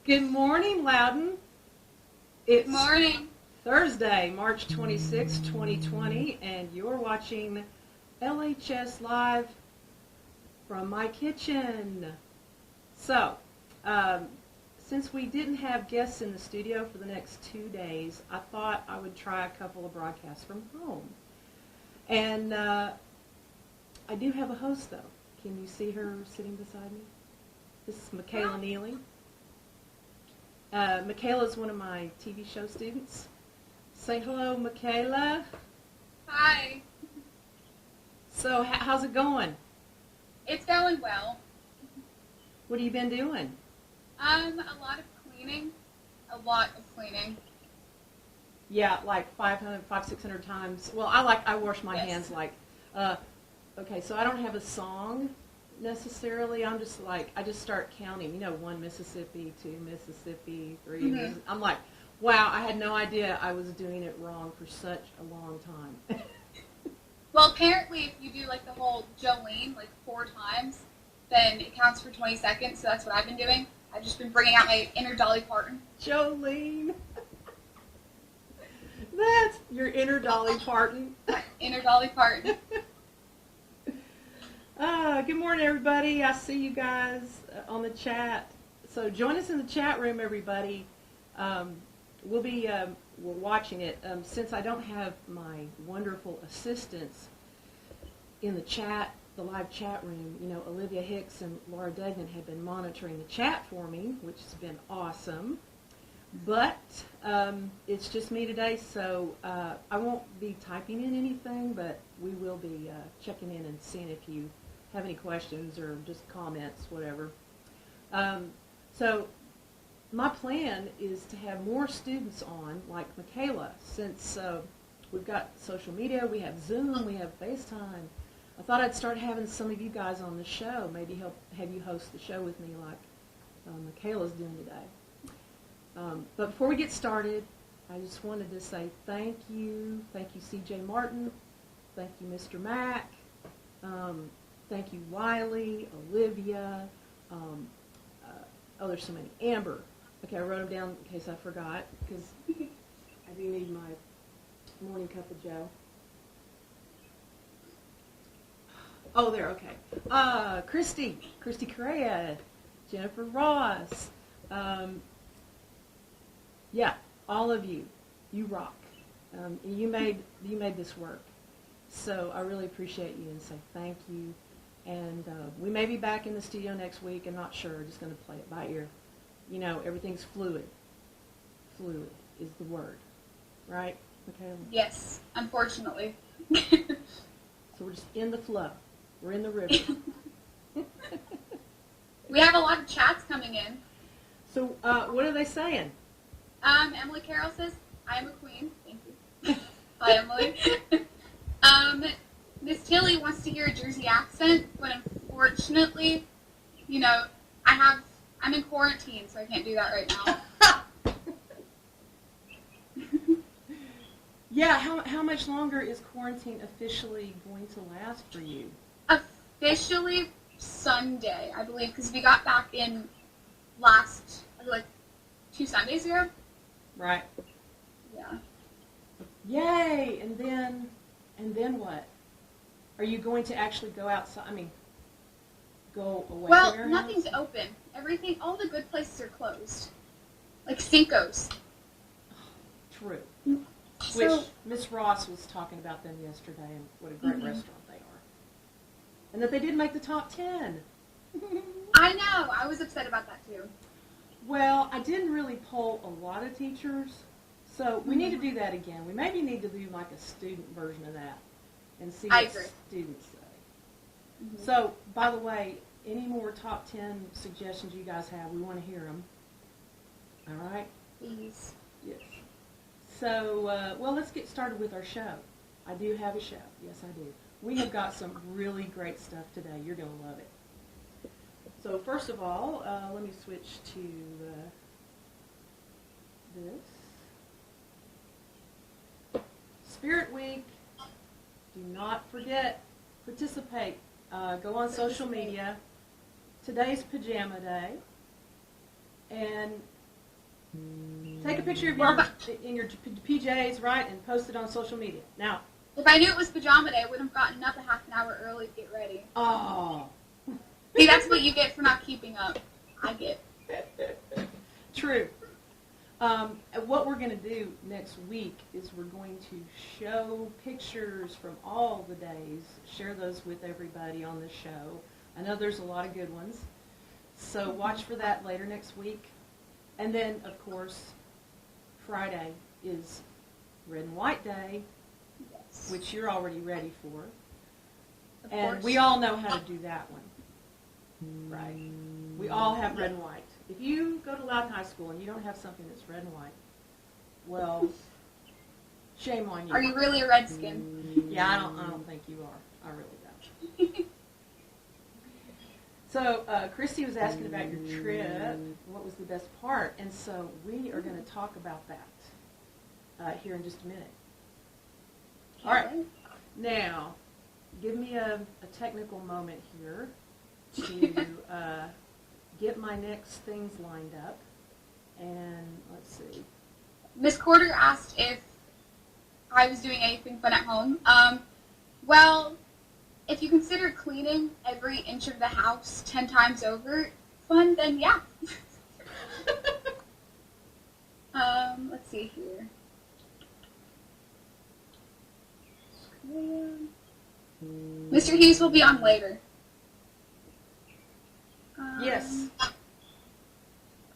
Good morning, Loudon. It's Morning. Thursday, March 26, 2020, and you're watching LHS Live from my kitchen. So, since we didn't have guests in the studio for the next 2 days, I thought I would try a couple of broadcasts from home. And I do have a host, though. Can you see her sitting beside me? This is Makayla Nealy. Makayla is one of my TV show students. Say hello, Makayla. Hi. So, how's it going? It's going well. What have you been doing? A lot of cleaning. A lot of cleaning. Yeah, like 600 times. Well, I wash my hands like, okay, so I don't have a song necessarily. I'm just like, I just start counting, 1 Mississippi, 2 Mississippi, 3 Mississippi. I'm like, wow, I had no idea I was doing it wrong for such a long time. Well, apparently if you do like the whole Jolene like 4 times, then it counts for 20 seconds, so that's what I've been doing. I've just been bringing out my inner Dolly Parton. Jolene. That's your inner Dolly Parton. Inner Dolly Parton. Good morning, everybody. I see you guys on the chat. So join us in the chat room, everybody. We're watching it. Since I don't have my wonderful assistants in the chat, the live chat room, Olivia Hicks and Degnan have been monitoring the chat for me, which has been awesome. But it's just me today, so I won't be typing in anything, but we will be checking in and seeing if you have any questions or just comments, whatever. So my plan is to have more students on, like Makayla, since we've got social media, we have Zoom, we have FaceTime. I thought I'd start having some of you guys on the show, maybe have you host the show with me like Makayla's doing today. But before we get started, I just wanted to say thank you C.J. Martin, thank you Mr. Mack, thank you Wiley, Olivia, there's so many, Amber. Okay, I wrote them down in case I forgot, because I do need my morning cup of joe. Oh, there, okay. Kristi Correa, Jennifer Ross. Yeah, all of you, you rock. You made this work. So I really appreciate you and say thank you. And we may be back in the studio next week. I'm not sure. Just going to play it by ear. Everything's fluid. Fluid is the word, right? Okay. Yes, unfortunately. So we're just in the flow. We're in the river. We have a lot of chats coming in. So what are they saying? Emily Carroll says, I am a queen. Thank you. Hi, Emily. Miss Tilly wants to hear a Jersey accent, but unfortunately, I'm in quarantine, so I can't do that right now. Yeah, how much longer is quarantine officially going to last for you? Officially Sunday, I believe, because we got back in last, 2 Sundays ago. Right. Yeah. Yay! And then what? Are you going to actually go outside? Go away Well, from your nothing's house? open. Everything, all the good places are closed. Like Cinco's. True. So, Which Miss Ross was talking about them yesterday, and what a great restaurant they are. And that they did make the top 10. I know. I was upset about that too. Well, I didn't really poll a lot of teachers, so we need to do that again. We maybe need to do like a student version of that and see what students say. Mm-hmm. So, by the way, any more top 10 suggestions you guys have, we want to hear them. All right? Please. Yes. So, well, let's get started with our show. I do have a show. Yes, I do. We have got some really great stuff today. You're going to love it. So, first of all, let me switch to this. Spirit Week. Do not forget, participate. Go on social media. Today's Pajama Day. And Take a picture of in your PJs, right, and post it on social media. Now, if I knew it was pajama day, I would have gotten up a half an hour early to get ready. Oh. See, that's what you get for not keeping up. I get. True. What we're going to do next week is we're going to show pictures from all the days, share those with everybody on the show. I know there's a lot of good ones. So watch for that later next week. And then, of course, Friday is Red and White Day, Yes. which you're already ready for. Of And course. we all know how to do that one. Right? We all have red and white. If you go to Loudon High School and you don't have something that's red and white, well, shame on you. Are you really a redskin? Yeah, I don't think you are. I really don't. So, Kristi was asking about your trip. What was the best part? And so we are going to talk about that here in just a minute. All right. Now, give me a technical moment here to get my next things lined up. And let's see. Miss Corder asked if I was doing anything fun at home. Well, if you consider cleaning every inch of the house 10 times over fun, then yeah. Let's see here. Mr. Hughes will be on later. Yes.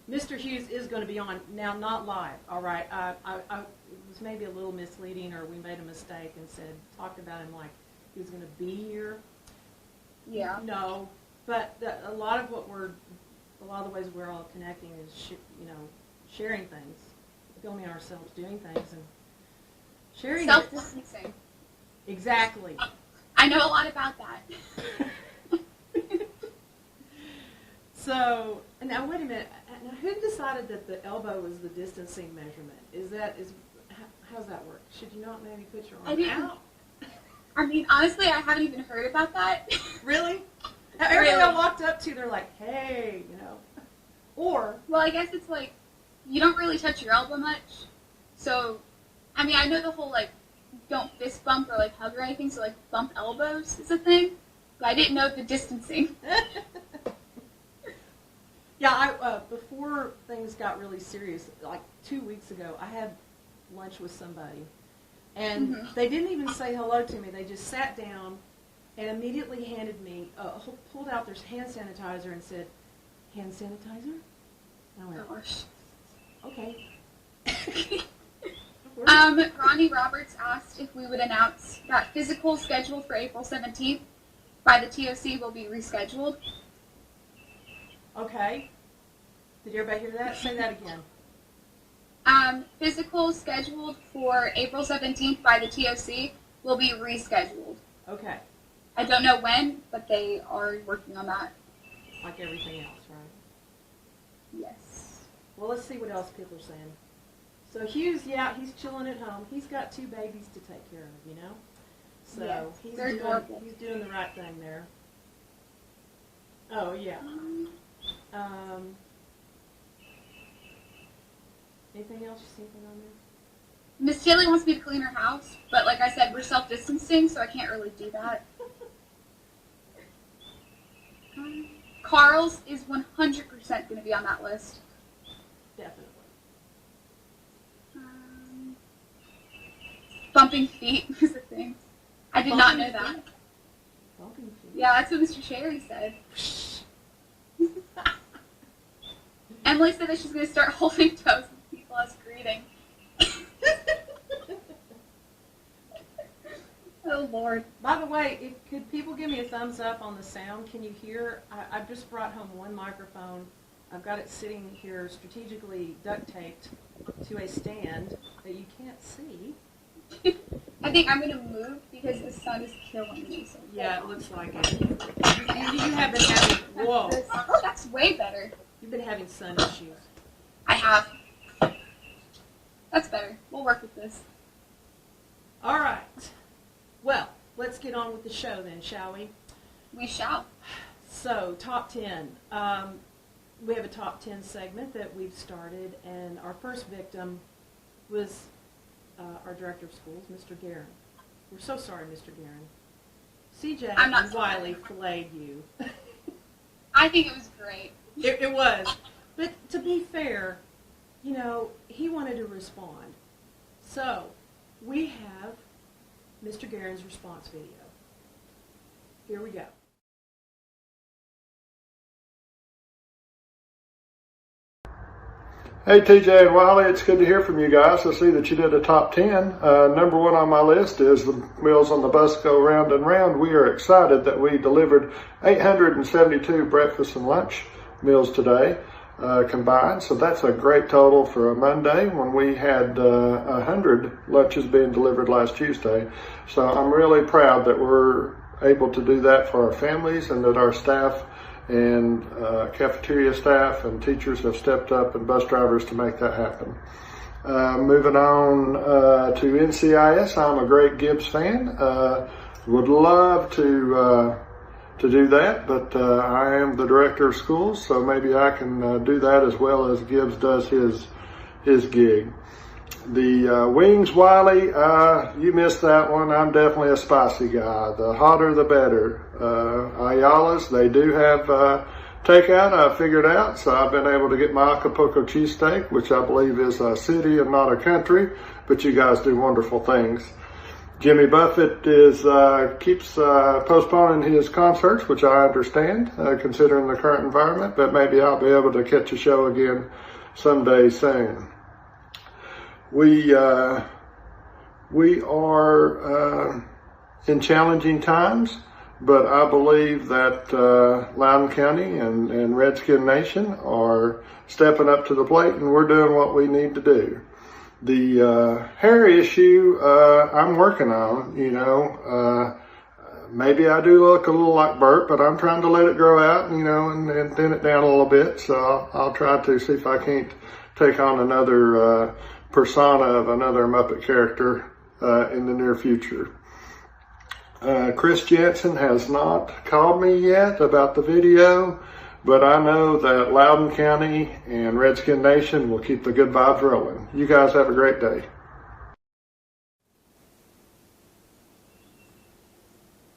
Mr. Hughes is going to be on, now not live, all right? It was maybe a little misleading, or we made a mistake and talked about him like he was going to be here. Yeah. No, but a lot of the ways we're all connecting is, sharing things, filming ourselves doing things, and sharing Self-distancing. Exactly. I know a lot about that. So, now wait a minute. Now, who decided that the elbow was the distancing measurement? How does that work? Should you not maybe put your arm out? I mean, honestly, I haven't even heard about that. Really? Everybody I walked up to, they're like, hey, Or, well, I guess it's like, you don't really touch your elbow much. So, I mean, I know the whole, don't fist bump or, hug or anything, so, bump elbows is a thing. But I didn't know the distancing. Yeah, before things got really serious, 2 weeks ago, I had lunch with somebody, and they didn't even say hello to me. They just sat down and immediately handed me, pulled out their hand sanitizer and said, hand sanitizer? And I went, Gosh. Okay. Ronnie Roberts asked if we would announce that physical scheduled for April 17th by the TOC will be rescheduled. Okay. Did everybody hear that? Say that again. Physical scheduled for April 17th by the TOC will be rescheduled. Okay. I don't know when, but they are working on that. Like everything else, right? Yes. Well, let's see what else people are saying. So Hughes, yeah, he's chilling at home. He's got 2 babies to take care of, So yes, he's doing the right thing there. Oh, yeah. Anything else you see anything on there? Miss Nealy wants me to clean her house, but like I said, we're self-distancing, so I can't really do that. Carl's is 100% going to be on that list. Definitely. Bumping feet is a thing. I did not know that. Bumping feet? Yeah, that's what Mr. Sherry said. Emily said that she's going to start holding toes with people as greeting. Oh, Lord. By the way, could people give me a thumbs up on the sound? Can you hear? I've just brought home one microphone. I've got it sitting here strategically duct taped to a stand that you can't see. I think I'm going to move because the sun is killing me. So Yeah, it looks like it. You have been having, whoa. Oh, that's way better. You've been having sun issues. I have. That's better. We'll work with this. All right. Well, let's get on with the show then, shall we? We shall. So, top 10. we have a top 10 segment that we've started, and our first victim was our director of schools, Mr. Guerin. We're so sorry, Mr. Guerin. CJ and Wiley filleted you. I think it was great. It was. But to be fair, you know, he wanted to respond. So, we have Mr. Guerin's response video. Here we go. Hey TJ and Wiley, it's good to hear from you guys. I see that you did a top 10. Number one on my list is the Meals on the Bus Go Round and Round. We are excited that we delivered 872 breakfast and lunch meals today combined. So that's a great total for a Monday when we had 100 lunches being delivered last Tuesday. So I'm really proud that we're able to do that for our families and that our staff and cafeteria staff and teachers have stepped up, and bus drivers, to make that happen. Moving on to NCIS, I'm a great Gibbs fan. Would love to do that, but I am the director of schools, so maybe I can do that as well as Gibbs does his gig. The wings, Wiley, you missed that one. I'm definitely a spicy guy. The hotter, the better. Ayala's, they do have takeout, I figured out, so I've been able to get my Acapulco cheesesteak, which I believe is a city and not a country, but you guys do wonderful things. Jimmy Buffett keeps postponing his concerts, which I understand, considering the current environment, but maybe I'll be able to catch a show again someday soon. We are in challenging times, but I believe that Loudon County and Redskin Nation are stepping up to the plate, and we're doing what we need to do. The hair issue I'm working on, you know. Maybe I do look a little like Bert, but I'm trying to let it grow out, you know, and thin it down a little bit. So I'll try to see if I can't take on another persona of another Muppet character in the near future. Chris Jensen has not called me yet about the video, but I know that Loudon County and Redskin Nation will keep the good vibes rolling. You guys have a great day.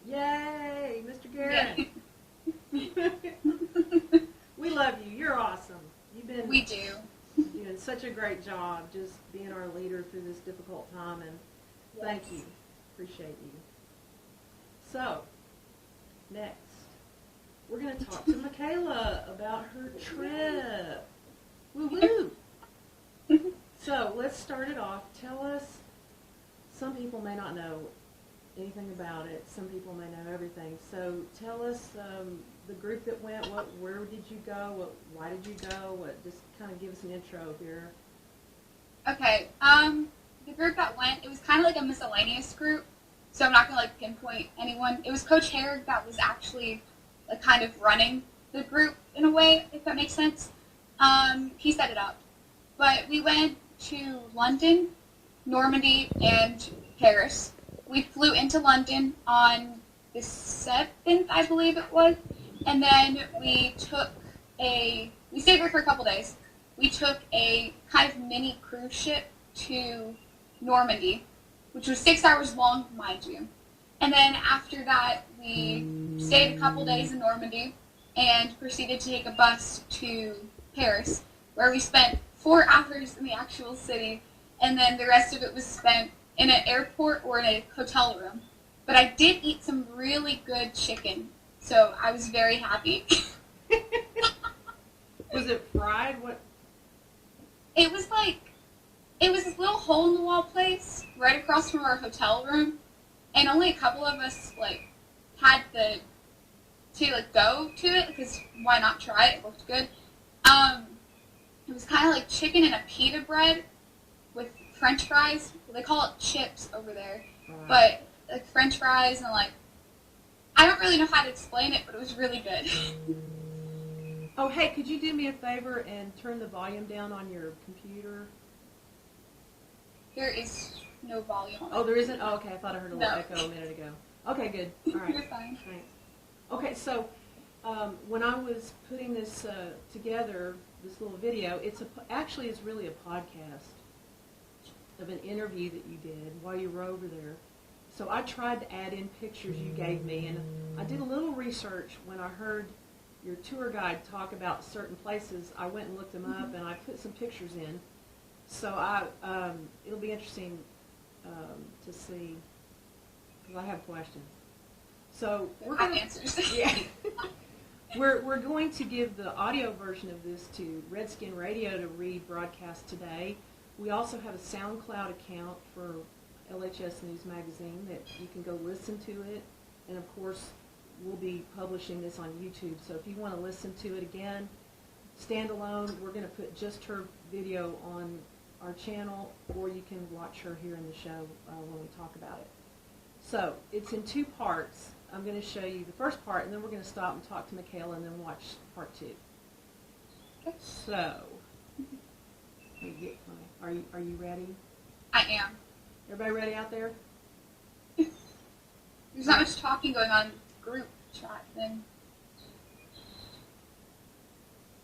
Yay, Mr. Guerin. We love you. You're awesome. We do. Doing such a great job just being our leader through this difficult time, and thank you. Appreciate you. So, next, we're going to talk to Makayla about her trip. Woo-woo! So, let's start it off. Tell us, some people may not know anything about it. Some people may know everything. So, tell us the group that went, where did you go? Why did you go? Just kind of give us an intro here. Okay, the group that went, it was kind of like a miscellaneous group, so I'm not going to like pinpoint anyone. It was Coach Herrick that was actually like kind of running the group in a way, if that makes sense. He set it up. But we went to London, Normandy, and Paris. We flew into London on the 7th, I believe it was, and then we stayed there for a couple days. We took a kind of mini cruise ship to Normandy, which was 6 hours long, mind you. And then after that, we stayed a couple days in Normandy and proceeded to take a bus to Paris, where we spent 4 hours in the actual city, and then the rest of it was spent in an airport or in a hotel room. But I did eat some really good chicken, so I was very happy. Was it fried? What? It was this little hole-in-the-wall place right across from our hotel room, and only a couple of us had to go to it, because why not try it? It looked good. It was kind of like chicken and a pita bread with French fries. They call it chips over there, but like French fries and I don't really know how to explain it, but it was really good. Oh, hey, could you do me a favor and turn the volume down on your computer? There is no volume on it. Oh, there isn't? Oh, okay, I thought I heard a little echo a minute ago. Okay, good. All right. You're fine. Thanks. Okay, so when I was putting this together, this little video, actually it's really a podcast of an interview that you did while you were over there. So I tried to add in pictures you gave me, and I did a little research when I heard your tour guide talk about certain places. I went and looked them up, and I put some pictures in. So it'll be interesting to see, because I have questions. So we're going to, yeah, we're going to give the audio version of this to Redskin Radio to rebroadcast today. We also have a SoundCloud account for LHS News Magazine that you can go listen to it, and of course we'll be publishing this on YouTube. So if you want to listen to it again, standalone, we're going to put just her video on our channel, or you can watch her here in the show when we talk about it. So it's in two parts. I'm going to show you the first part, and then we're going to stop and talk to Makayla, and then watch part two. Okay. So, are you ready? I am. Everybody ready out there? There's not much talking going on in the group chat thing.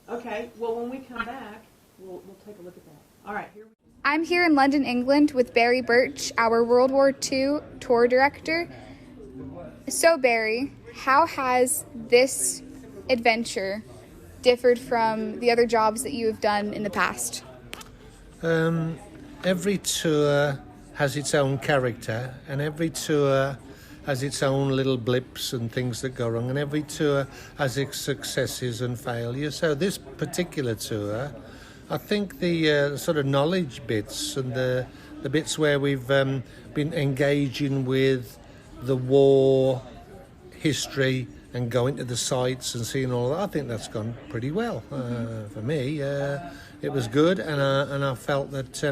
Okay. Well, when we come back, we'll take a look at that. All right. Here we go. I'm here in London, England with Barry Birch, our World War II tour director. So Barry, how has this adventure differed from the other jobs that you have done in the past? Every tour has its own character, and every tour has its own little blips and things that go wrong, and every tour has its successes and failures. So this particular tour, I think the sort of knowledge bits and the bits where we've been engaging with the war history and going to the sites and seeing all that, I think that's gone pretty well for me. It was good, and I felt that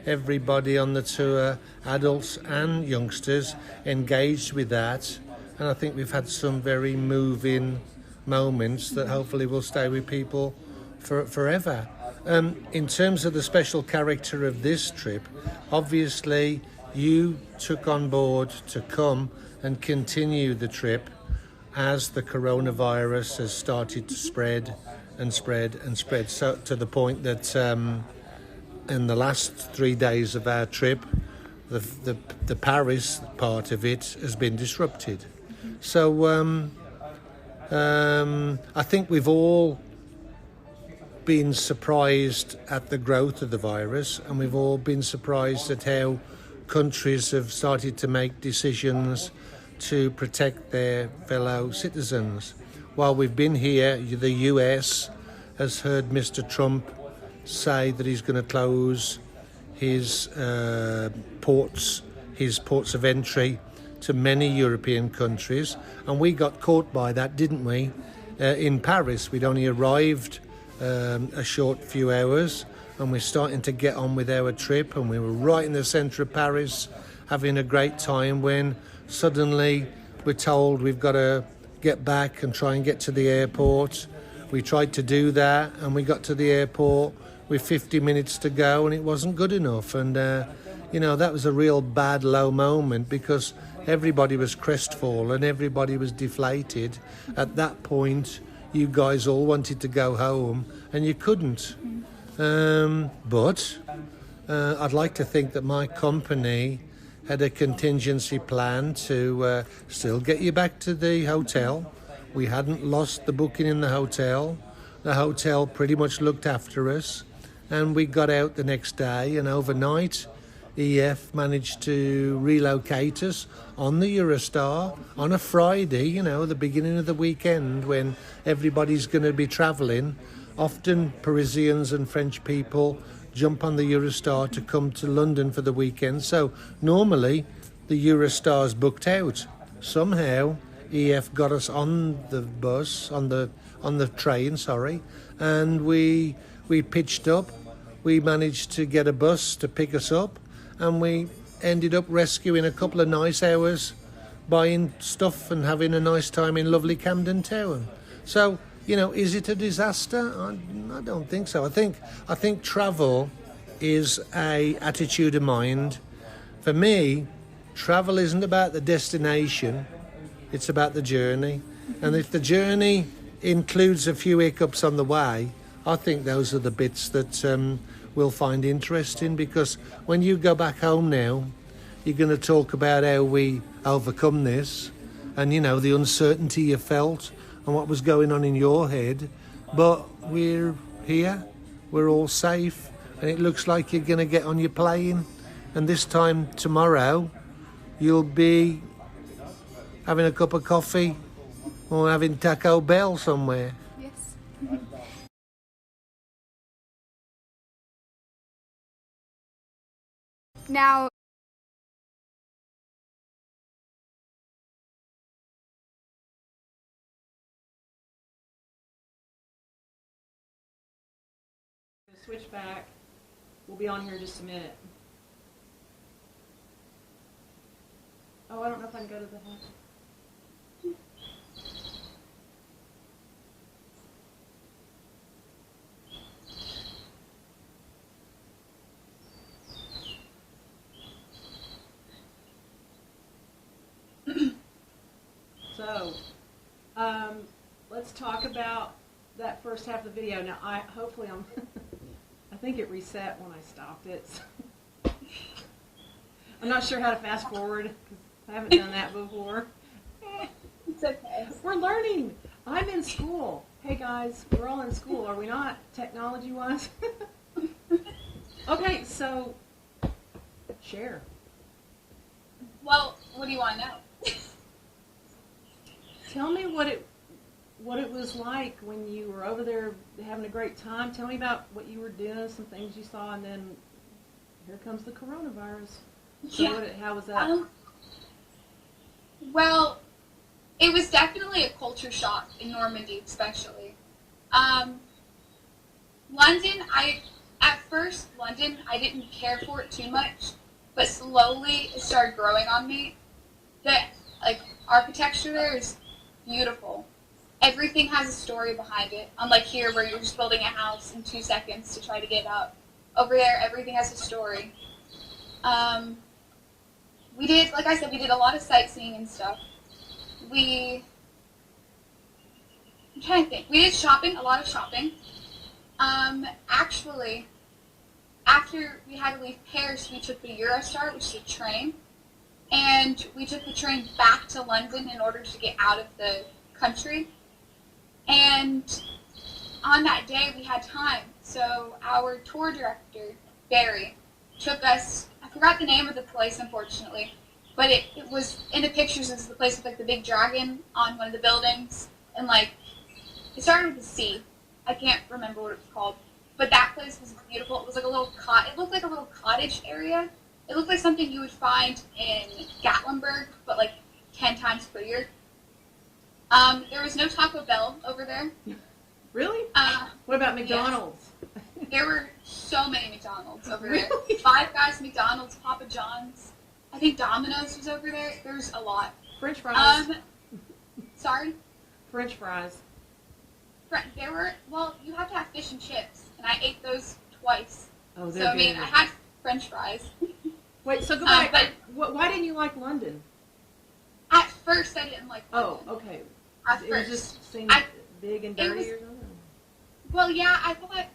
everybody on the tour, adults and youngsters, engaged with that, and I think we've had some very moving moments that hopefully will stay with people forever. In terms of the special character of this trip, obviously you took on board to come and continue the trip as the coronavirus has started to spread and spread and spread, so to the point that in the last 3 days of our trip, the Paris part of it has been disrupted. So I think we've all been surprised at the growth of the virus, and we've all been surprised at how countries have started to make decisions to protect their fellow citizens. While we've been here, the US has heard Mr. Trump say that he's going to close his ports of entry to many European countries, and we got caught by that, didn't we? In Paris, we'd only arrived a short few hours, and we're starting to get on with our trip, and we were right in the centre of Paris having a great time when suddenly we're told we've got to get back and try and get to the airport. We tried to do that, and we got to the airport with 50 minutes to go, and it wasn't good enough. And that was a real bad low moment, because everybody was crestfallen, everybody was deflated. At that point, you guys all wanted to go home, and you couldn't. But I'd like to think that my company had a contingency plan to still get you back to the hotel. We hadn't lost the booking in the hotel. The hotel pretty much looked after us, and we got out the next day, and overnight EF managed to relocate us on the Eurostar on a Friday, the beginning of the weekend when everybody's going to be travelling. Often Parisians and French people jump on the Eurostar to come to London for the weekend. So normally the Eurostar's booked out. Somehow EF got us on the bus, on the train, and we pitched up. We managed to get a bus to pick us up, and we ended up rescuing a couple of nice hours, buying stuff and having a nice time in lovely Camden Town. So, is it a disaster? I don't think so. I think travel is a attitude of mind. For me, travel isn't about the destination, it's about the journey. And if the journey includes a few hiccups on the way, I think those are the bits that we'll find interesting, because when you go back home now, you're going to talk about how we overcome this and, you know, the uncertainty you felt and what was going on in your head. But we're here, we're all safe, and it looks like you're going to get on your plane, and this time tomorrow you'll be having a cup of coffee or having Taco Bell somewhere. Yes. Now, Switch back. We'll be on here in just a minute. Oh, I don't know if I can go to the house. So, let's talk about that first half of the video. Now, hopefully I think it reset when I stopped it. So I'm not sure how to fast forward because I haven't done that before. It's okay. We're learning. I'm in school. Hey guys, we're all in school, are we not? Technology-wise. Okay, so share. Well, what do you want to know? Tell me what it was like when you were over there having a great time. Tell me about what you were doing, some things you saw, and then here comes the coronavirus. So Yeah. how was that? Well, it was definitely a culture shock in Normandy, especially. London, at first, I didn't care for it too much, but slowly it started growing on me. The architecture there is beautiful. Everything has a story behind it. Unlike here, where you're just building a house in 2 seconds to try to get up. Over there, everything has a story. We did a lot of sightseeing and stuff. I'm trying to think. We did shopping, a lot of shopping. Actually, after we had to leave Paris, we took the Eurostar, which is a train, and we took the train back to London in order to get out of the country. And on that day, we had time, so our tour director, Barry, took us, I forgot the name of the place, unfortunately, but it was, in the pictures, it's the place with, the big dragon on one of the buildings, and, it started with a C. I can't remember what it was called, but that place was beautiful. It was it looked like a little cottage area. It looked like something you would find in Gatlinburg, but, 10 times prettier. There was no Taco Bell over there. Really? What about McDonald's? Yeah. There were so many McDonald's over there. Really? Five Guys, McDonald's, Papa John's. I think Domino's was over there. There's a lot. French fries. Sorry? French fries. You have to have fish and chips, and I ate those twice. Oh, So, they're I good. had French fries. Wait, so go back. But Why didn't you like London? at first, I didn't like Oh, London. okay. At It was first. just seemed big and it dirty was- or something? Well, yeah, I thought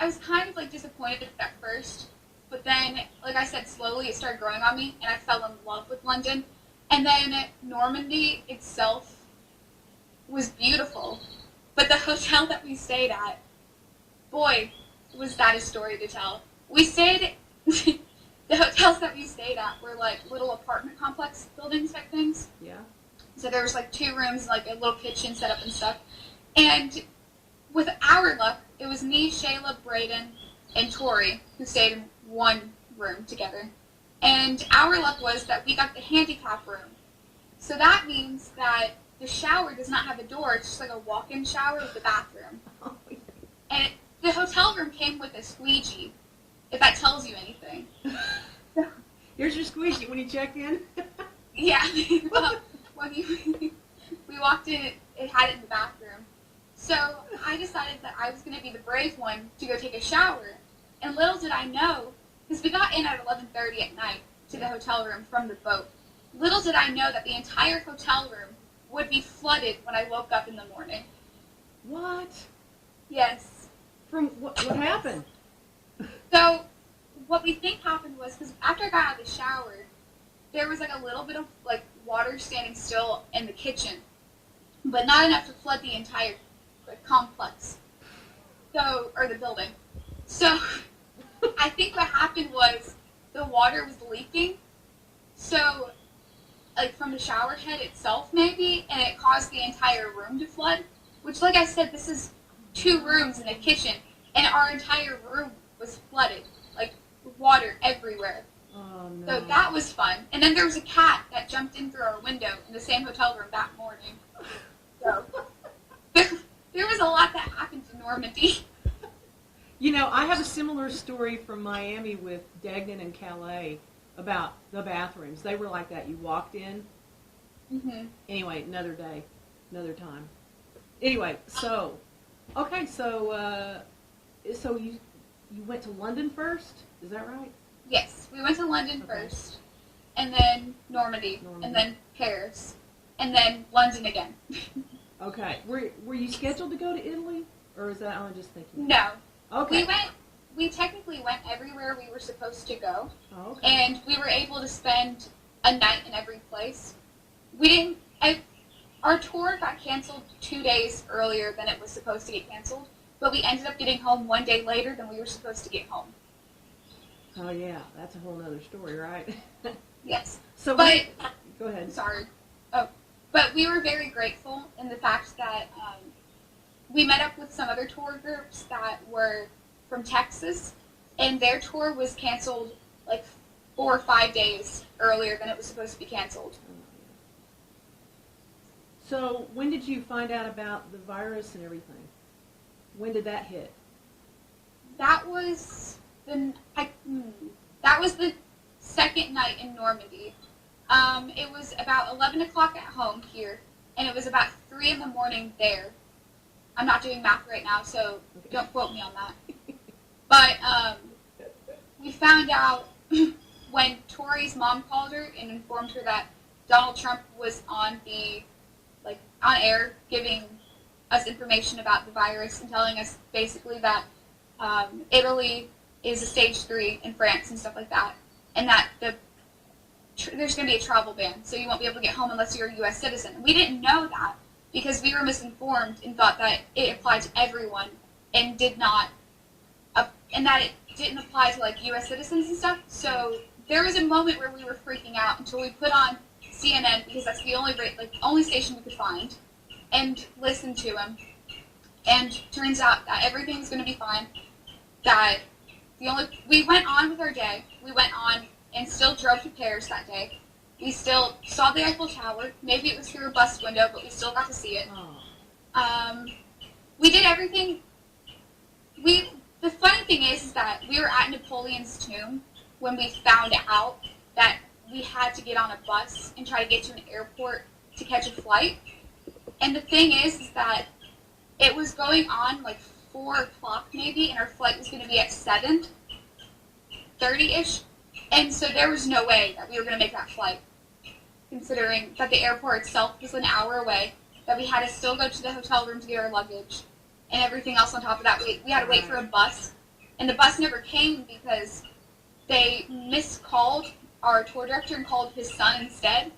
I was kind of disappointed at first, but then, like I said, slowly it started growing on me, and I fell in love with London. And then Normandy itself was beautiful, but the hotel that we stayed at, boy, was that a story to tell. We stayed, the hotels that we stayed at were little apartment complex buildings type things. Yeah. So there was 2 rooms, a little kitchen set up and stuff. And with our luck, it was me, Shayla, Braden, and Tori who stayed in one room together. And our luck was that we got the handicap room. So that means that the shower does not have a door. It's just a walk-in shower with a bathroom. And the hotel room came with a squeegee, if that tells you anything. Here's your squeegee when you check in. Yeah. Well, when we walked in, it had it in the bathroom. So I decided that I was going to be the brave one to go take a shower. And little did I know, because we got in at 11:30 at night to the hotel room from the boat. Little did I know that the entire hotel room would be flooded when I woke up in the morning. What? Yes. From what happened? So, what we think happened was, because after I got out of the shower, there was like a little bit of like water standing still in the kitchen, but not enough to flood the entire complex. So, or the building. So, I think what happened was the water was leaking. So, like from the shower head itself maybe, and it caused the entire room to flood, which like I said, this is 2 rooms in a kitchen, and our entire room was flooded, like water everywhere. Oh, no. So that was fun. And then there was a cat that jumped in through our window in the same hotel room that morning. So there was a lot that happened in Normandy. You know, I have a similar story from Miami with Degnan and Callais about the bathrooms. They were like that. You walked in. Mm-hmm. Anyway, another day, another time. Anyway, so, okay, so you went to London first? Is that right? Yes, we went to London Okay. first, and then Normandy, and then Paris, and then London again. Okay. Were you scheduled to go to Italy, or is that I'm just thinking? No. Okay. We technically went everywhere we were supposed to go, Oh, okay. and we were able to spend a night in every place. Our tour got canceled 2 days earlier than it was supposed to get canceled, but we ended up getting home 1 day later than we were supposed to get home. Oh yeah, that's a whole other story, right? Yes. So, But, go ahead. sorry. Oh, but we were very grateful in the fact that we met up with some other tour groups that were from Texas, and their tour was canceled like 4 or 5 days earlier than it was supposed to be canceled. So, when did you find out about the virus and everything? When did that hit? That was the second night in Normandy. It was about 11 o'clock at home here, and it was about 3 in the morning there. I'm not doing math right now, so don't quote me on that. But we found out when Tori's mom called her and informed her that Donald Trump was on air giving us information about the virus and telling us basically that Italy is a stage 3 in France and stuff like that, and that there's going to be a travel ban, so you won't be able to get home unless you're a U.S. citizen. We didn't know that because we were misinformed and thought that it applied to everyone and and that it didn't apply to like U.S. citizens and stuff. So there was a moment where we were freaking out until we put on CNN because that's the only station we could find, and listened to him. And turns out that everything's going to be fine. That we went on with our day. We went on and still drove to Paris that day. We still saw the Eiffel Tower. Maybe it was through a bus window, but we still got to see it. Oh. We did everything. The funny thing is that we were at Napoleon's tomb when we found out that we had to get on a bus and try to get to an airport to catch a flight. And the thing is that it was going on like 4 o'clock maybe, and our flight was going to be at 7:30ish. And so there was no way that we were going to make that flight, considering that the airport itself was an hour away, that we had to still go to the hotel room to get our luggage, and everything else on top of that. We had to wait for a bus, and the bus never came because they miscalled our tour director and called his son instead.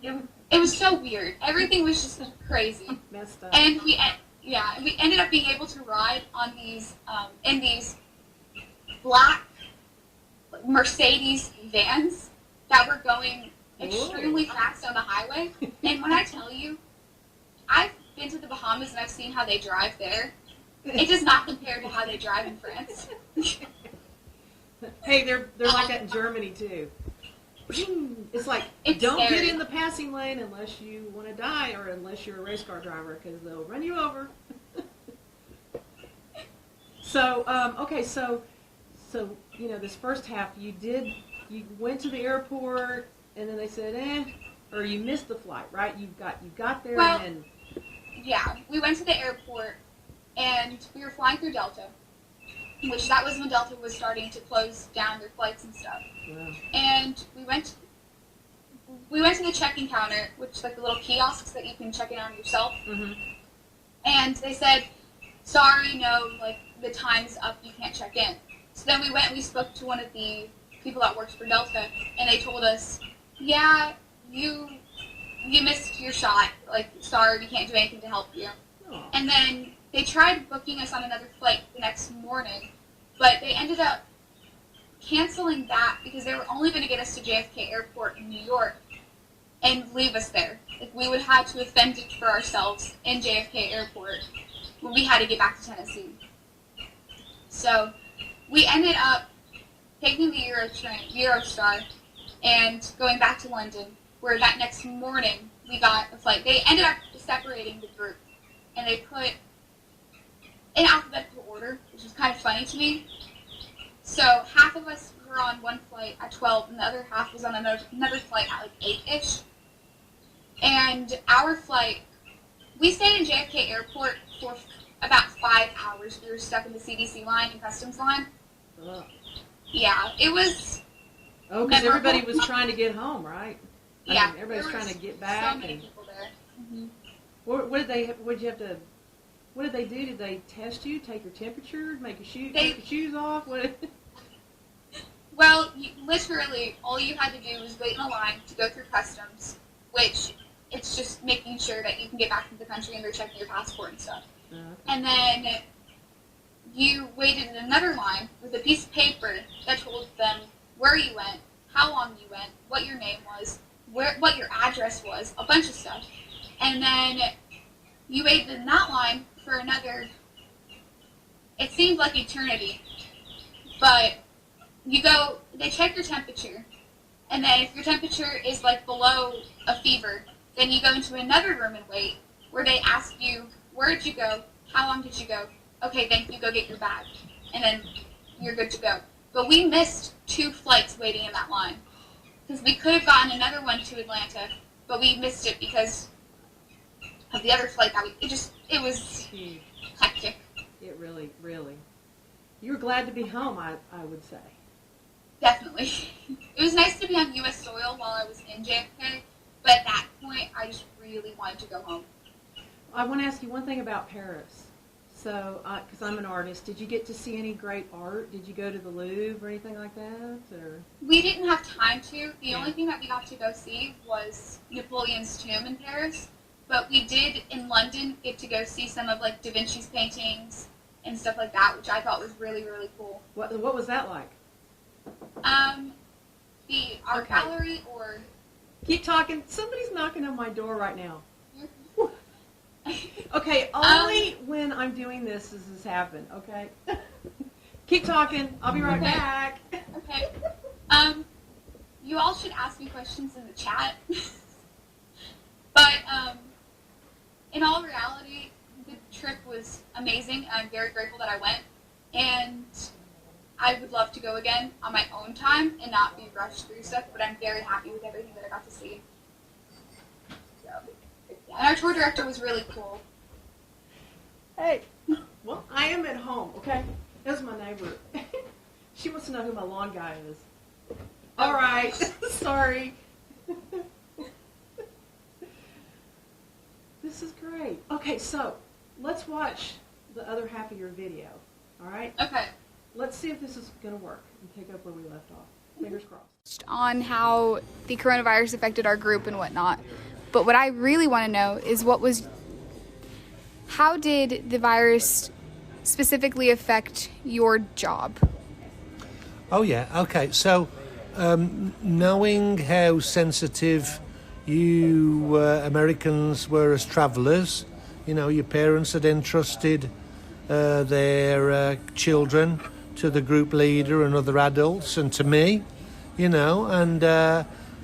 It was so weird. Everything was just crazy. Messed up. And we ended up being able to ride on these in these black Mercedes vans that were going extremely fast on the highway. And when I tell you, I've been to the Bahamas and I've seen how they drive there. It does not compare to how they drive in France. Hey, they're like that in Germany too. It's like, It's don't scary. get in the passing lane unless you want to die or unless you're a race car driver, because they'll run you over. So, okay, so this first half, you went to the airport, and then they said, or you missed the flight, right? You got there, Well, and Yeah, we went to the airport, and we were flying through Delta, which that was when Delta was starting to close down their flights and stuff. wow. And we went to the check-in counter, which is like the little kiosks that you can check in on yourself. Mm-hmm. And they said, sorry, no, like, the time's up, you can't check in. So then we went and we spoke to one of the people that works for Delta, and they told us, yeah, you missed your shot. Like, sorry, we can't do anything to help you. Oh. And then they tried booking us on another flight the next morning, but they ended up canceling that because they were only going to get us to JFK Airport in New York and leave us there. Like, we would have to offend it for ourselves in JFK Airport when we had to get back to Tennessee. So we ended up taking the Eurostar and going back to London, where that next morning we got a flight. They ended up separating the group, and they put in alphabetical order, which was kind of funny to me. So half of us were on one flight at 12, and the other half was on another flight at like 8-ish. And our flight, we stayed in JFK Airport for about 5 hours. We were stuck in the CDC line and customs line. Ugh. Yeah, it was. Oh, because memorable. everybody was trying to get home, right? Yeah, I mean, everybody's there trying was to get back. So many and people there. Mm-hmm. what did they? What did they do? Did they test you? Take your temperature? Make you take your shoes off? What? Well, literally, all you had to do was wait in a line to go through customs, which it's just making sure that you can get back into the country and they're checking your passport and stuff. Okay. And then you waited in another line with a piece of paper that told them where you went, how long you went, what your name was, what your address was, a bunch of stuff. And then you waited in that line for another, it seemed like eternity, but you go, they check your temperature, and then if your temperature is like below a fever, then you go into another room and wait, where they ask you, where did you go, how long did you go, okay, then you go get your bag, and then you're good to go. But we missed 2 flights waiting in that line, because we could have gotten another one to Atlanta, but we missed it because of the other flight that it was hectic. It really. You were glad to be home, I would say. Definitely. It was nice to be on U.S. soil while I was in JFK, but at that point, I just really wanted to go home. I want to ask you one thing about Paris. So, because I'm an artist, did you get to see any great art? Did you go to the Louvre or anything like that? Or? We didn't have time to. The only thing that we got to go see was Napoleon's tomb in Paris, but we did in London get to go see some of like Da Vinci's paintings and stuff like that, which I thought was really, really cool. What was that like? The art gallery or... Keep talking. Somebody's knocking on my door right now. Okay, only when I'm doing this does this happen, okay? Keep talking. I'll be right back. Okay. You all should ask me questions in the chat. But, in all reality, the trip was amazing. I'm very grateful that I went. And I would love to go again on my own time and not be rushed through stuff, but I'm very happy with everything that I got to see. So, yeah. And our tour director was really cool. Hey, well, I am at home, okay? That's my neighbor. She wants to know who my lawn guy is. All right. Sorry. This is great. Okay, so let's watch the other half of your video, all right? Okay. Let's see if this is going to work and pick up where we left off. Fingers crossed. On how the coronavirus affected our group and whatnot. But what I really want to know is how did the virus specifically affect your job? Oh yeah, okay. So knowing how sensitive you Americans were as travellers, you know, your parents had entrusted their children to the group leader and other adults and to me, you know, and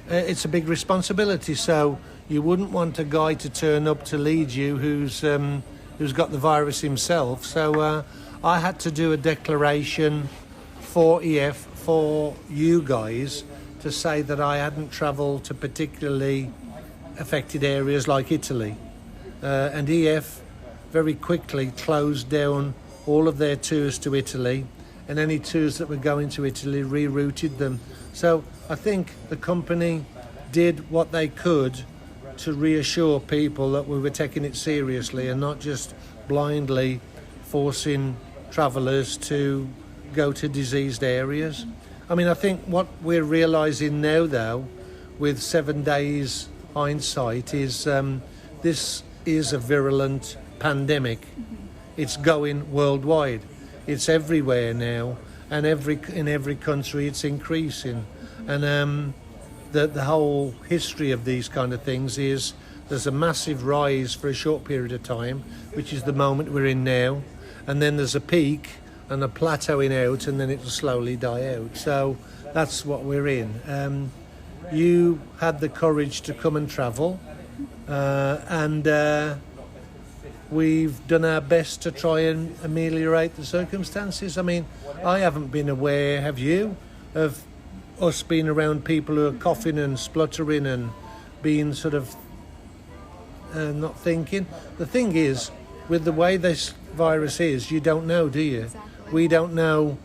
it's a big responsibility. So you wouldn't want a guy to turn up to lead you who's got the virus himself. So I had to do a declaration for EF for you guys to say that I hadn't travelled to particularly affected areas like Italy. And EF very quickly closed down all of their tours to Italy, and any tours that were going to Italy rerouted them. So I think the company did what they could to reassure people that we were taking it seriously and not just blindly forcing travellers to go to diseased areas. I mean, I think what we're realising now, though, with 7 days hindsight, is this is a virulent pandemic. It's going worldwide. It's everywhere now, and in every country it's increasing. And the whole history of these kind of things is there's a massive rise for a short period of time, which is the moment we're in now, and then there's a peak and a plateauing out, and then it'll slowly die out. So that's what we're in. You had the courage to come and travel, and we've done our best to try and ameliorate the circumstances. I mean, I haven't been aware, have you, of us being around people who are coughing and spluttering and being sort of not thinking. The thing is, with the way this virus is, you don't know, do you? Exactly. We don't know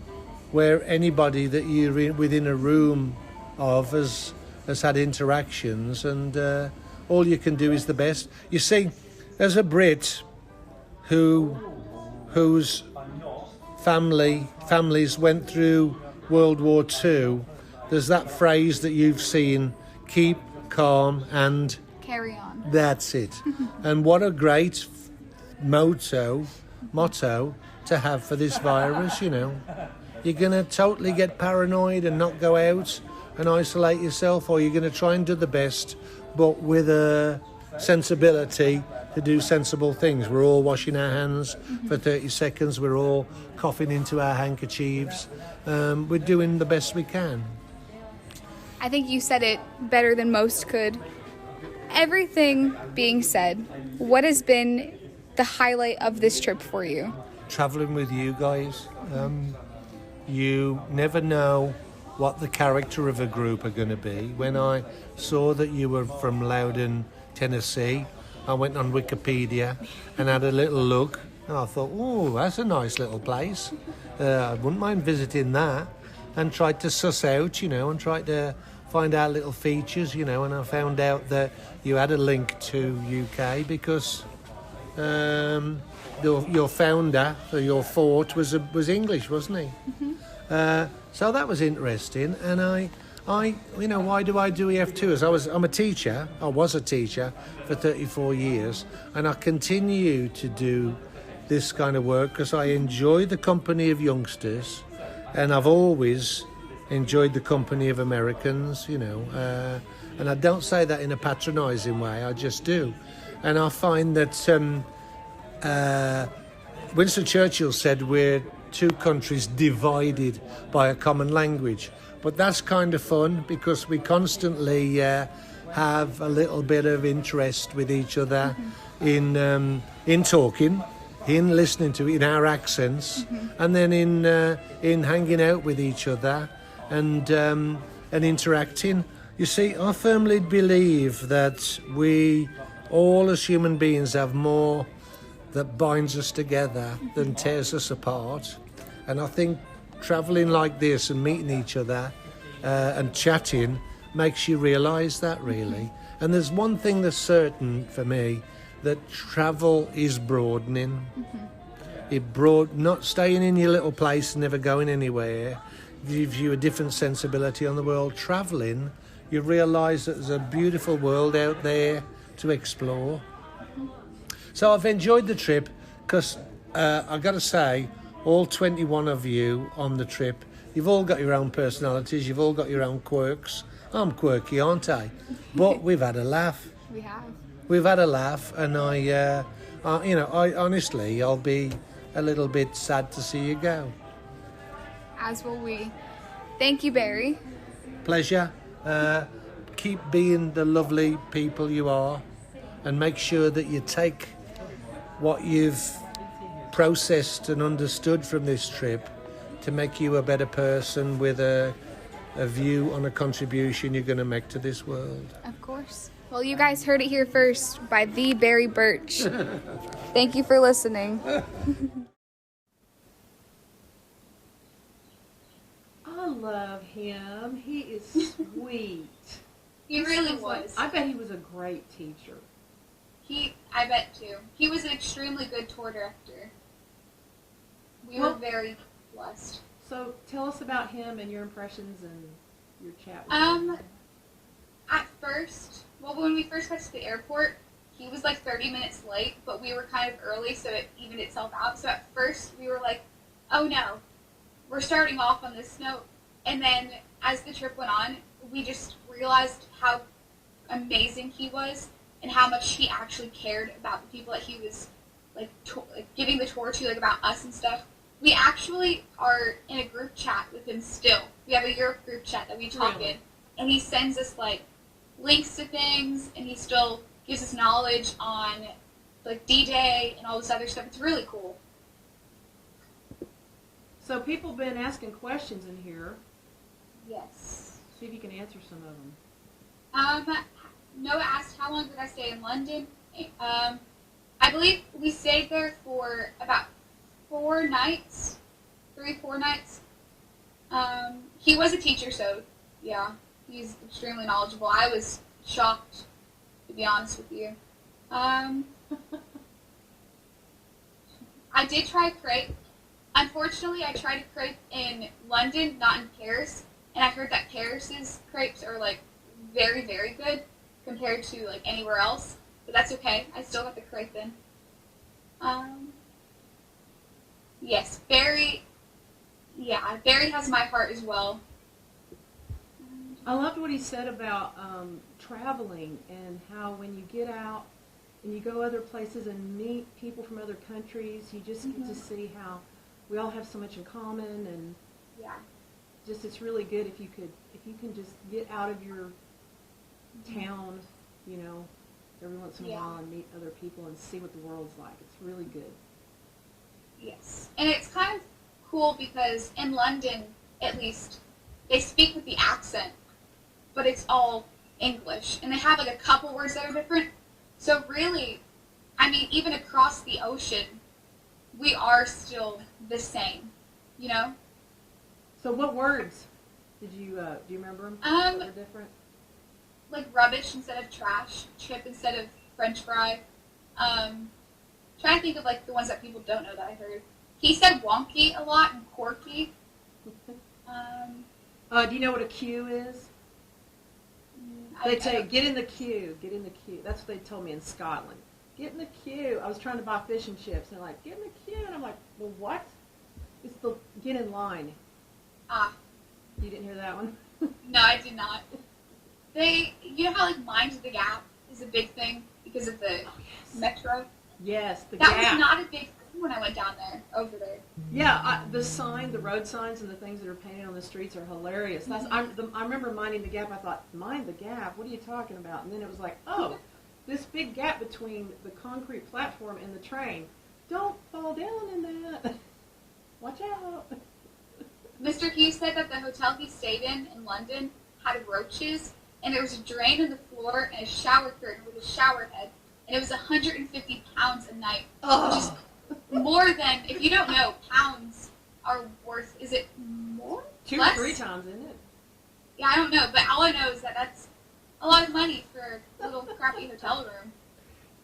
where anybody that you're within a room of has had interactions, and all you can do is the best. You see, as a Brit whose families went through World War II, there's that phrase that you've seen, keep calm and Carry on. that's it. And what a great motto to have for this virus, you know. You're going to totally get paranoid and not go out and isolate yourself, or you're going to try and do the best, but with a sensibility to do sensible things. We're all washing our hands for 30 seconds. We're all coughing into our handkerchiefs. We're doing the best we can. I think you said it better than most could. Everything being said, what has been the highlight of this trip for you? Travelling with you guys. You never know what the character of a group are going to be. When I saw that you were from Loudon, Tennessee, I went on Wikipedia and had a little look, and I thought, oh, that's a nice little place. I wouldn't mind visiting that, and tried to suss out, and tried to find out little features, and I found out that you had a link to UK because your founder, or your fort, was English, wasn't he? Mm-hmm. So that was interesting, and I why do I do EF tours? I'm a teacher. I was a teacher for 34 years, and I continue to do this kind of work because I enjoy the company of youngsters, and I've always enjoyed the company of Americans, and I don't say that in a patronising way. I just do, and I find that Winston Churchill said we're two countries divided by a common language. But that's kind of fun because we constantly have a little bit of interest with each other in talking, in listening to it, in our accents, and then in hanging out with each other and interacting. You see, I firmly believe that we all as human beings have more that binds us together than tears us apart. And I think travelling like this and meeting each other and chatting makes you realise that, really. And there's one thing that's certain for me, that travel is broadening. Not staying in your little place and never going anywhere gives you a different sensibility on the world. Travelling, you realise that there's a beautiful world out there to explore. So I've enjoyed the trip because I've got to say, all 21 of you on the trip, you've all got your own personalities, you've all got your own quirks. I'm quirky, aren't I? But we've had a laugh. We have. We've had a laugh, and I honestly, I'll be a little bit sad to see you go. As will we. Thank you, Barry. Pleasure. Keep being the lovely people you are, and make sure that you take what you've processed and understood from this trip to make you a better person with a view on a contribution you're going to make to this world. Of course. Well, you guys heard it here first by the Barry Birch. Thank you for listening. I love him. He is sweet. He really was. I bet he was a great teacher. I bet too. He was an extremely good tour director. We were very blessed. So tell us about him and your impressions and your chat with him. At first, when we first got to the airport, he was like 30 minutes late, but we were kind of early, so it evened itself out. So at first, we were like, oh no, we're starting off on this note. And then as the trip went on, we just realized how amazing he was and how much he actually cared about the people that he was like giving the tour to, like about us and stuff. We actually are in a group chat with him still. We have a Europe group chat that we talk in, and he sends us like links to things, and he still gives us knowledge on like D-Day and all this other stuff. It's really cool. So people have been asking questions in here. Yes. See if you can answer some of them. Noah asked, how long did I stay in London? I believe we stayed there for about 4 nights. 3-4 nights. He was a teacher, so yeah, he's extremely knowledgeable. I was shocked, to be honest with you. I did try crepe. Unfortunately, I tried a crepe in London, not in Paris, and I heard that Paris's crepes are like very, very good compared to like anywhere else. But that's okay. I still got the crepe in. Yes, Barry. Yeah, Barry has my heart as well. I loved what he said about traveling and how when you get out and you go other places and meet people from other countries, you just get to see how we all have so much in common, and just it's really good if you can just get out of your town, you know, every once in a while and meet other people and see what the world's like. It's really good. Yes, and it's kind of cool because in London, at least, they speak with the accent, but it's all English, and they have like a couple words that are different. So really, I mean, even across the ocean, we are still the same, you know? So what words did you, do you remember them? That were different? Like rubbish instead of trash, chip instead of French fry. Trying to think of like the ones that people don't know that I heard. He said wonky a lot and quirky. Do you know what a queue is? They say, get in the queue, get in the queue. That's what they told me in Scotland. Get in the queue. I was trying to buy fish and chips, and they're like, get in the queue. And I'm like, well, what? It's the get in line. Ah. You didn't hear that one? No, I did not. You know how like Mind the Gap is a big thing because of the metro? Yes, the Gap. That was not a big thing when I went down there, over there. Yeah, the road signs and the things that are painted on the streets are hilarious. I remember minding the gap. I thought, mind the gap? What are you talking about? And then it was like, oh, this big gap between the concrete platform and the train. Don't fall down in that. Watch out. Mr. Hughes said that the hotel he stayed in London had roaches, and there was a drain in the floor and a shower curtain with a shower head, and it was 150 pounds a night, which is more than, if you don't know, pounds are worth, is it more? 2 Less? or 3 times, isn't it? Yeah, I don't know, but all I know is that that's a lot of money for a little crappy hotel room.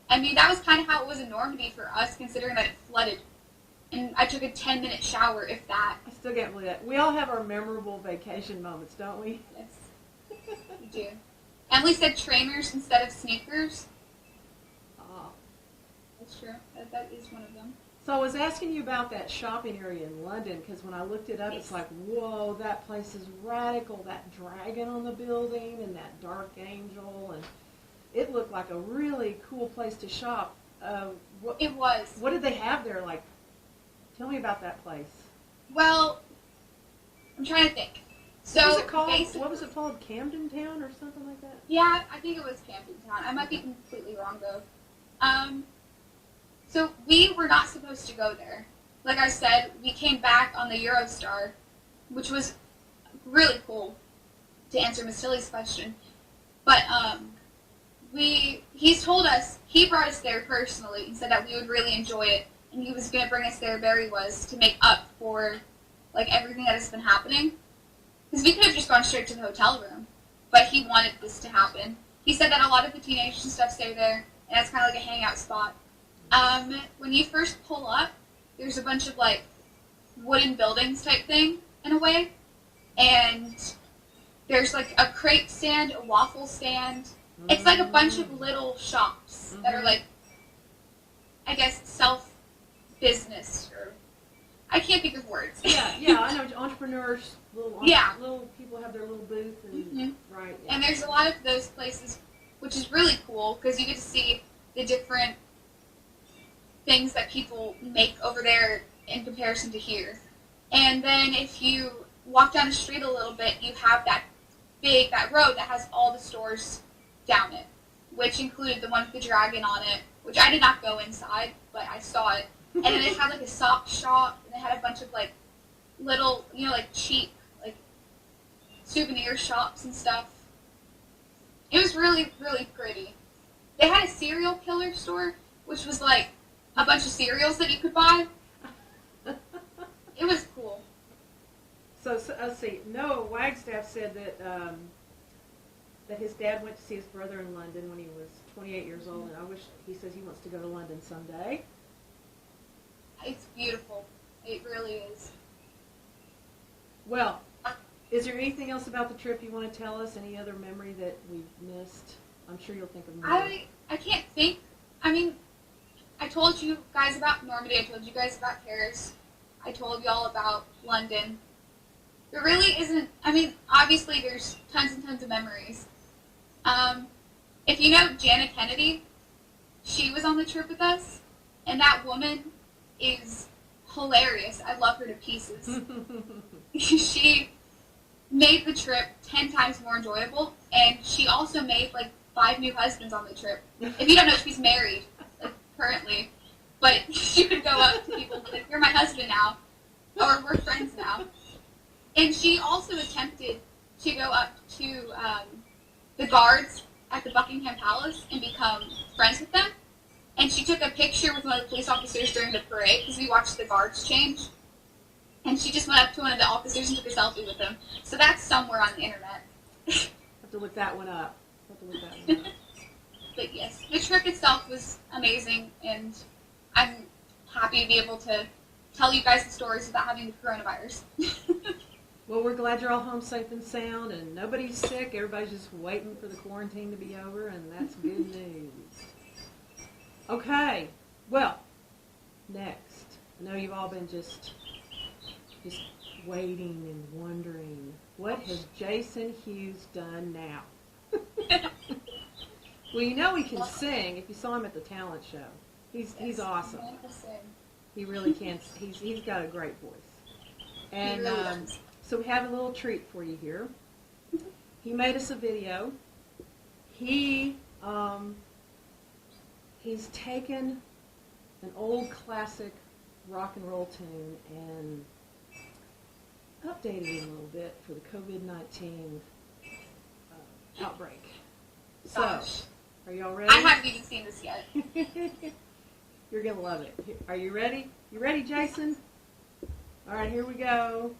I mean, that was kind of how it was in Normandy for us, considering that it flooded. And I took a 10-minute shower, if that. I still can't believe that. We all have our memorable vacation moments, don't we? Yes, we do. Emily said trainers instead of sneakers. Oh. That's true. That is one of them. So I was asking you about that shopping area in London, because when I looked it up, It's like, whoa, that place is radical. That dragon on the building and that dark angel, and it looked like a really cool place to shop. It was. What did they have there? Like, tell me about that place. Well, I'm trying to think. So what was it called? What was it called? Camden Town or something like that? Yeah, I think it was Camden Town. I might be completely wrong though. So we were not supposed to go there. Like I said, we came back on the Eurostar, which was really cool, to answer Miss Tilly's question. But he's told us, he brought us there personally and said that we would really enjoy it, and he was going to bring us there, Barry was, to make up for like everything that has been happening. Because we could have just gone straight to the hotel room, but he wanted this to happen. He said that a lot of the teenagers and stuff stay there, and it's kind of like a hangout spot. When you first pull up, there's a bunch of like wooden buildings type thing in a way, and there's like a crepe stand, a waffle stand. It's like a bunch of little shops that are like, I guess, self-business, or I can't think of words. Yeah, I know, entrepreneurs, little people have their little booth, and right. Yeah. And there's a lot of those places, which is really cool because you get to see the different things that people make over there in comparison to here. And then if you walk down the street a little bit, you have that road that has all the stores down it, which included the one with the dragon on it, which I did not go inside, but I saw it. And then it had like a sock shop, and it had a bunch of like little, like cheap, like souvenir shops and stuff. It was really, really pretty. They had a serial killer store, which was like a bunch of cereals that you could buy. It was cool. So let's see. Noah Wagstaff said that his dad went to see his brother in London when he was 28 years old, and he says he wants to go to London someday. It's beautiful. It really is. Well, is there anything else about the trip you want to tell us? Any other memory that we missed? I'm sure you'll think of more. I can't think. I mean, I told you guys about Normandy. I told you guys about Paris. I told y'all about London. There really isn't. I mean, obviously there's tons and tons of memories. If you know Jana Kennedy, she was on the trip with us, and that woman is hilarious. I love her to pieces. She made the trip 10 times more enjoyable, and she also made like 5 new husbands on the trip. If you don't know, she's married currently, but she would go up to people like, "You're my husband now," or "We're friends now." And she also attempted to go up to the guards at the Buckingham Palace and become friends with them. And she took a picture with one of the police officers during the parade because we watched the guards change. And she just went up to one of the officers and took a selfie with him. So that's somewhere on the internet. Have to look that one up. But yes, the trip itself was amazing, and I'm happy to be able to tell you guys the stories without having the coronavirus. Well, we're glad you're all home safe and sound, and nobody's sick. Everybody's just waiting for the quarantine to be over, and that's good news. Okay, well, next. I know you've all been just waiting and wondering, what has Jason Hughes done now? Well, you know he can sing. If you saw him at the talent show, he's awesome. He really can. He's got a great voice. And so we have a little treat for you here. He made us a video. He's taken an old classic rock and roll tune and updated it a little bit for the COVID-19 outbreak. So, are y'all ready? I haven't even seen this yet. You're going to love it. Are you ready? You ready, Jason? All right, here we go.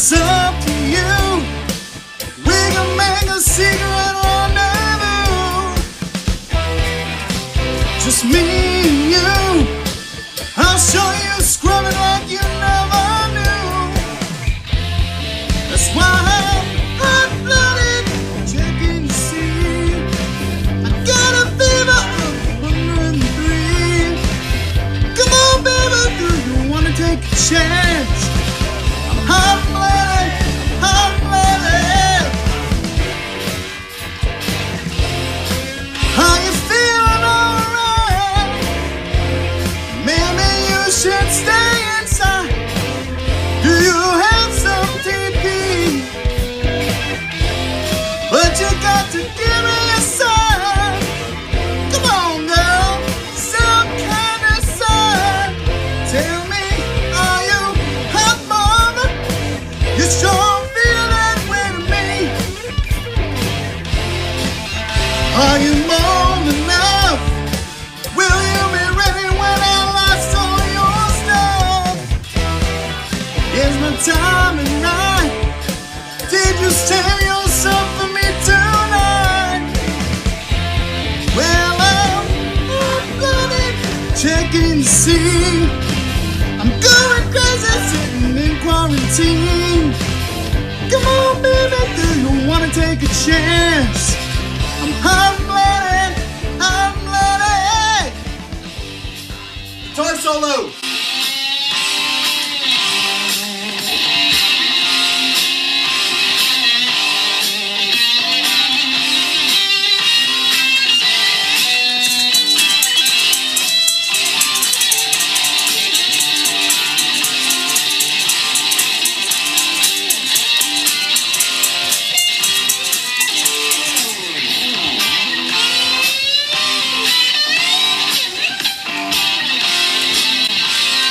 It's up to you. We can make a secret rendezvous. Just me and you. I'll show you scrubbing like you never take a chance. I'm hot-blooded, hot-blooded. Are you feeling alright? Maybe you should stay inside. Do you have some TP? But you got to give me a sign. Come on, girl, some kind of sign. Tell me, are you hot, mama? You sure feel that way to me. Are you bold enough? Will you be ready when I lost all your stuff? Is my timing right? Did you save yourself for me tonight? Well, I'm gonna check and see. I'm going crazy sitting in quarantine. Come on, baby, do you wanna take a chance? I'm hot-blooded, hot-blooded. Guitar solo.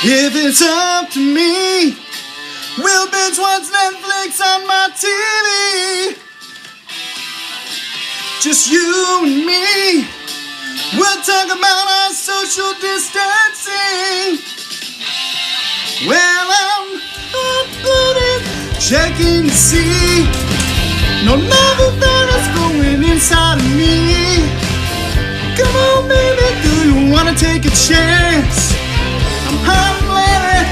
If it's up to me, we'll binge watch Netflix on my TV. Just you and me. We'll talk about our social distancing. Well, I'm uploading, checking to see. No novel virus going inside of me. Come on, baby, do you wanna take a chance? I'm blooded,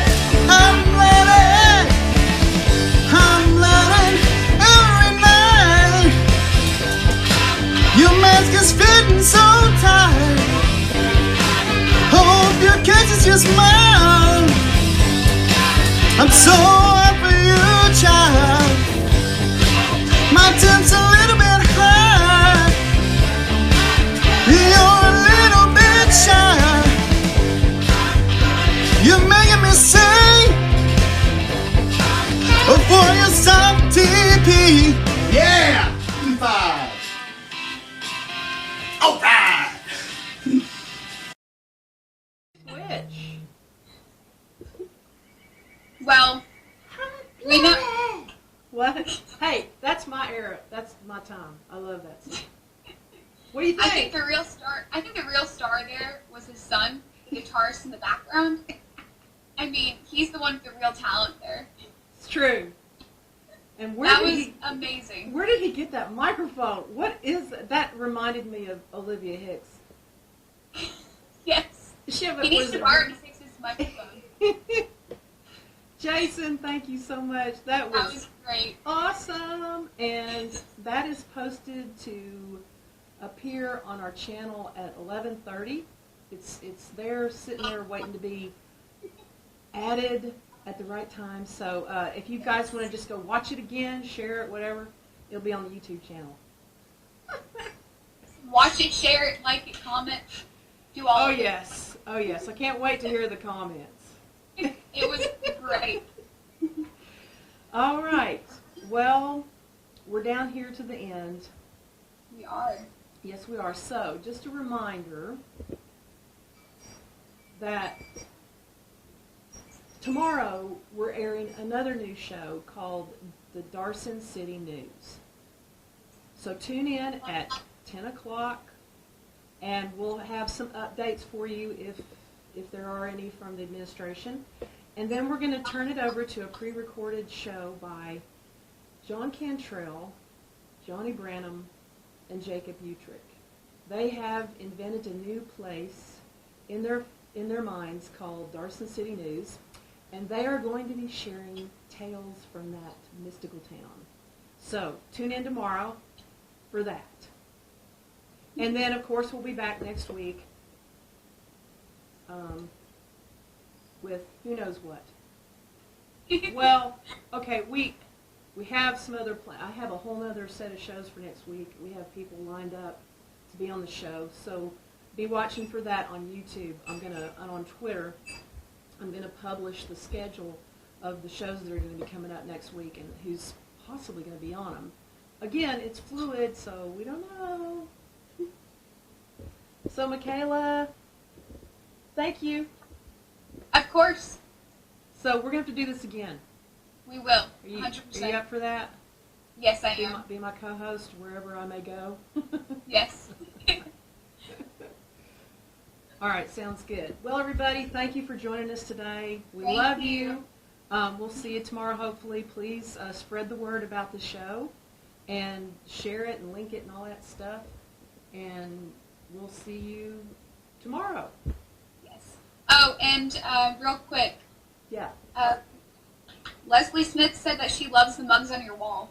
I'm blooded, I'm blooded every night. Your mask is fitting so tight. Hope your case is just mine. I'm so happy you, child. My temp's a little bit high. You're a little bit shy. You're making me sing for your soft TP. Yeah! 5. All right! Switch. Well, we know. What? Hey, that's my era. That's my time. I love that song. What do you think? I think the real star there was his son, the guitarist in the background. I mean, he's the one with the real talent there. It's true. And That was amazing. Where did he get that microphone? What is that? That reminded me of Olivia Hicks. Yes. He He needs to borrow Hicks' microphone. Jason, thank you so much. That was great. Awesome. And that is posted to appear on our channel at 11:30. It's there, sitting there, waiting to be added at the right time. So if you guys want to just go watch it again, share it, whatever, it'll be on the YouTube channel. Watch it, share it, like it, comment, do all of it. Yes. Oh, yes. I can't wait to hear the comments. It was great. All right. Well, we're down here to the end. We are. Yes, we are. So, just a reminder that tomorrow we're airing another new show called the Darson City News. So tune in at 10 o'clock and we'll have some updates for you if there are any from the administration. And then we're going to turn it over to a pre-recorded show by John Cantrell, Johnny Branham, and Jacob Utrick. They have invented a new place in their minds called Darson City News, and they are going to be sharing tales from that mystical town. So tune in tomorrow for that. And then, of course, we'll be back next week with who knows what. Well, okay, we have some other I have a whole other set of shows for next week. We have people lined up to be on the show, so be watching for that on YouTube. And on Twitter, I'm gonna publish the schedule of the shows that are going to be coming up next week and who's possibly going to be on them. Again, it's fluid, so we don't know. So, Makayla, thank you. Of course. So, we're going to have to do this again. We will. Are you 100%. Are you up for that? Yes, I am. Be my co-host wherever I may go. Yes. All right, sounds good. Well, everybody, thank you for joining us today. We Thank love you. you. We'll see you tomorrow, hopefully. Please spread the word about the show and share it and link it and all that stuff. And we'll see you tomorrow. Yes. Oh, and real quick, Yeah. Leslie Smith said that she loves the mugs on your wall.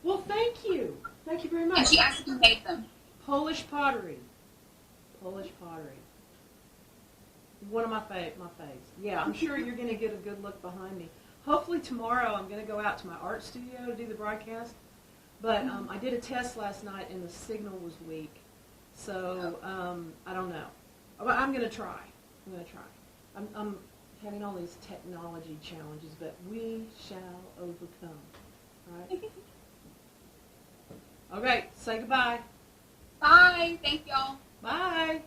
Well, thank you. Thank you very And much. she asked if you made them. Polish pottery. Polish pottery. One of my faves. Yeah, I'm sure you're going to get a good look behind me. Hopefully tomorrow I'm going to go out to my art studio to do the broadcast. But I did a test last night and the signal was weak. So I don't know. I'm going to try. I'm having all these technology challenges, but we shall overcome. Right? Okay, say goodbye. Bye. Thank y'all. Bye.